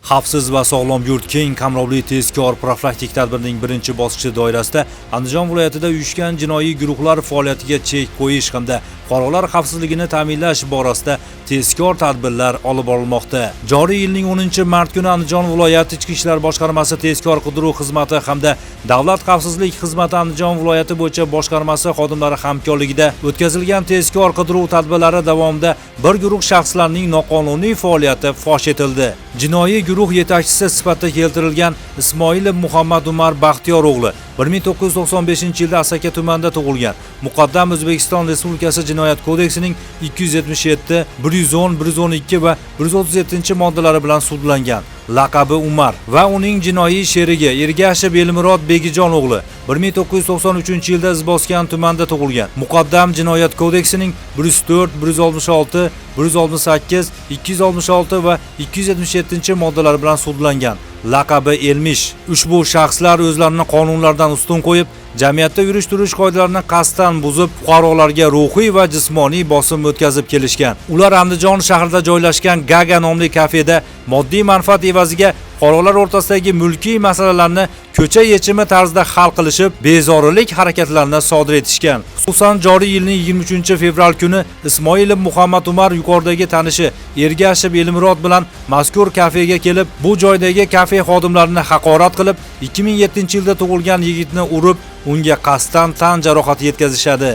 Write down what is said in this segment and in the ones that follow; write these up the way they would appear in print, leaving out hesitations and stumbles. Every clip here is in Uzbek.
Xavfsiz va sog'lom yurt keng qamrovli tezkor profilaktik tadbirining birinchi bosqichi doirasida Andijon viloyatida uyushgan jinoiy guruhlar faoliyatiga chek qo'yish hamda fuqarolar xavfsizligini ta'minlash borasida tezkor tadbirlar olib borilmoqda. Joriy yilning 10-mart kuni Andijon viloyati Ichki ishlar boshqarmasi tezkor qidiruv xizmati hamda Davlat xavfsizlik xizmati Andijon viloyati bo'yicha boshqarmasi xodimlari hamkorligida o'tkazilgan tezkor qidiruv tadbirlari davomida bir guruh shaxslarning noqonuniy faoliyati fosh etildi. Jinoiy guruh yetakchisi sifatida keltirilgan Ismoilov Muhammad Umar Baxtiyor o'g'li 1995-yilda Asaka tumanida tug'ilgan. Muqaddam O'zbekiston Respublikasi Jinoyat kodeksining 277, 110, 112 va 137-moddalari bilan sudlangan. Laqabi Umar va uning jinoiy sherigi Ergashev Elmurod Begijon o'g'li 1993-yilda Izboskan tumanida tug'ilgan. Muqaddam Jinoyat kodeksining 104, 166, 168, 266 va 277-moddalari bilan sudlangan. Laqabi Elmish. Ushbu shaxslar o'zlarini qonunlardan ustun qo'yib, jamiyatda yurish-turish qoidalarini qasddan buzib, fuqarolarga ruhiy va jismoniy bosim o'tkazib kelishgan. Ular Andijon shahrida joylashgan Gaga nomli kafeda moddiy manfaat evaziga fuqarolar o'rtasidagi mulkiy masalalarni ko'cha yechimi tarzida hal qilishib, bezorilik harakatlarini sodir etishgan. Xususan, joriy yilning 23-fevral kuni Ismoilov Muhammad Umar yuqoridagi tanishi Ergashev Elmurod bilan mazkur kafega kelib, bu joydagi kafe xodimlarini haqorat qilib, 2007-yilda tug'ilgan yigitni urib, unga qasddan tan jarohati yetkazishadi.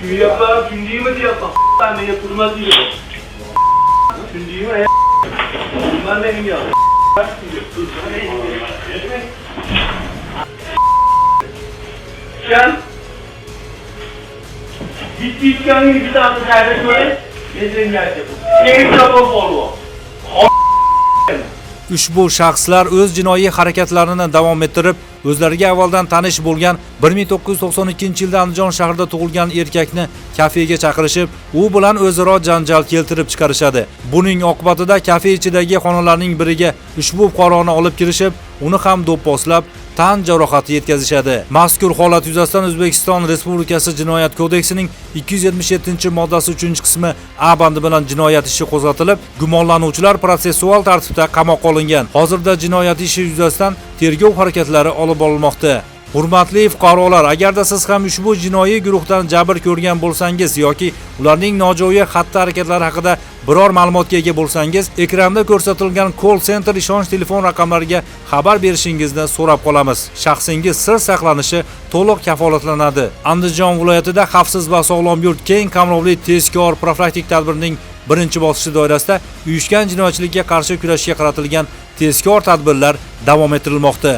Shuyaplar, shundaymi deyapman. Menga turmas deydi. Shundaymi? Men menga. Sen gittikkan bittasi qayda ko'ray? Men senga aytaman. Keyin javob olvo. Ushbu shaxslar o'z jinoiy harakatlarini davom ettirib, o'zlariga avvaldan tanish bo'lgan 1992-yilda Andijon shahrida tug'ilgan erkakni kafega chaqirishib, u bilan o'zaro janjal keltirib chiqarishadi. Buning oqibatida kafe ichidagi xonalarning biriga ushbu fuqaroni olib kirishib, uni ham do'pposlab, tan jarohati yetkazishadi. Mazkur holat yuzasidan O'zbekiston Respublikasi Jinoyat kodeksining 277-moddasi 3-qismi A bandi bilan jinoyat ishi qo'zg'atilib, gumonlanuvchilar protsessual tartibda qamoqqa olingan. Hozirda jinoyat ishi yuzasidan tergov harakatlari olib borilmoqda. Hurmatli fuqarolar, agarda siz ham ushbu jinoiy guruhdan jabr ko'rgan bo'lsangiz yoki ularning nojo'ya xatti-harakatlari haqida biror ma'lumotga ega bo'lsangiz, ekranda ko'rsatilgan call center ishonch telefon raqamlariga xabar berishingizni so'rab qolamiz. Shaxsingiz sir saqlanishi to'liq kafolatlanadi. Andijon viloyatida xavfsiz va sog'lom yurt keng qamrovli tezkor profilaktik tadbirining birinchi bosqichi doirasida uyushgan jinoyatchilikka qarshi kurashga qaratilgan tezkor tadbirlar davom ettirilmoqda.